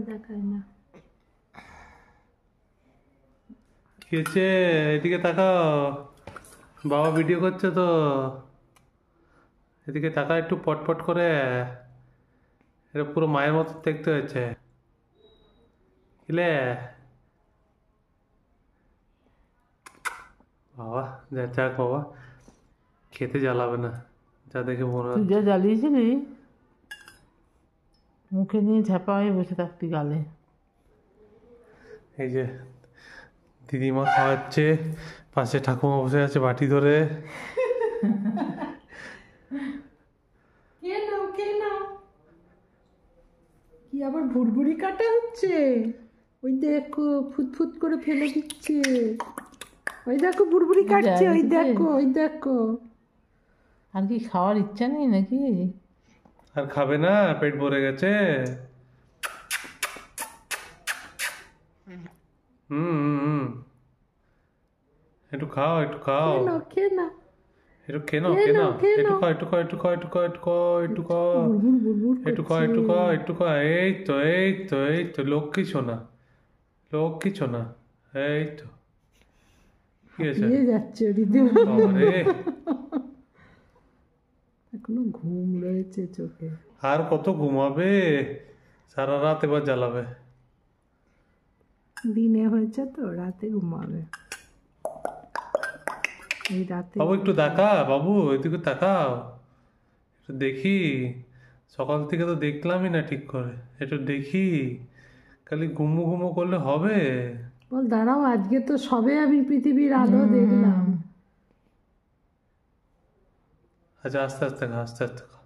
দেখায় না। কি হচ্ছে? এদিকে তাকাও, বাবা ভিডিও করছে তো। এদিকে তাকা একটু পটপট করে। এটা পুরো মায়ের মতো দেখতে হয়েছে। কিলে বাবা, যা যাক বাবা, খেতে জ্বালাবে না যা দেখে মনে তুই হচ্ছে। যা জ্বালিয়েছিলি মুখে নিয়ে ঝাপা হয়ে বসে থাকতি গালে। এই যে দিদিমা খাওয়াচ্ছে, পাশে ঠাকুমা বসে আছে বাটি ধরে। কে নাও কে নাও, কি আবার ভুরভুরি কাটা হচ্ছে? ওই দেখো ফুটফুট করে ফেলে দিচ্ছে, ওই দেখো ভুরভুরি কাটছে, ওই দেখো ওই দেখো। আর কি খাওয়ার ইচ্ছা নেই নাকি? আর খাবে না, পেট ভরে গেছে। হুম হুম হুম। একটু খাও, একটু খাও, খেয়ে নাও একটু খেয়ে নাও, খেয়ে নাও, একটু খাও, একটু খাও, একটু খাও, একটু খাও, একটু খাও, একটু খাও, একটু খাও, একটু খাও, একটু খাও। এই তো এই তো এই তো লক্ষ্মী সোনা, লক্ষ্মী সোনা। এই তো কি হয়েছে? যাচ্ছে বাবারে, এখনো ঘুম রয়েছে চোখে। আর কত ঘুমাবে? সারা রাত এবার জ্বালাবে। দিনে হয়েছে তো, রাতে ঘুমাবে। এই রাতে বাবু একটু তাকা, বাবু এদিকে তাকাও, একটু দেখি। সকাল থেকে তো দেখলামই না ঠিক করে, একটু দেখি। খালি ঘুমো ঘুমো করলে হবে? বল দাঁড়াও, আজকে তো সবে আমি পৃথিবীর আলো দেখলাম। আচ্ছা আস্তে আস্তে খা, আস্তে আস্তে খা।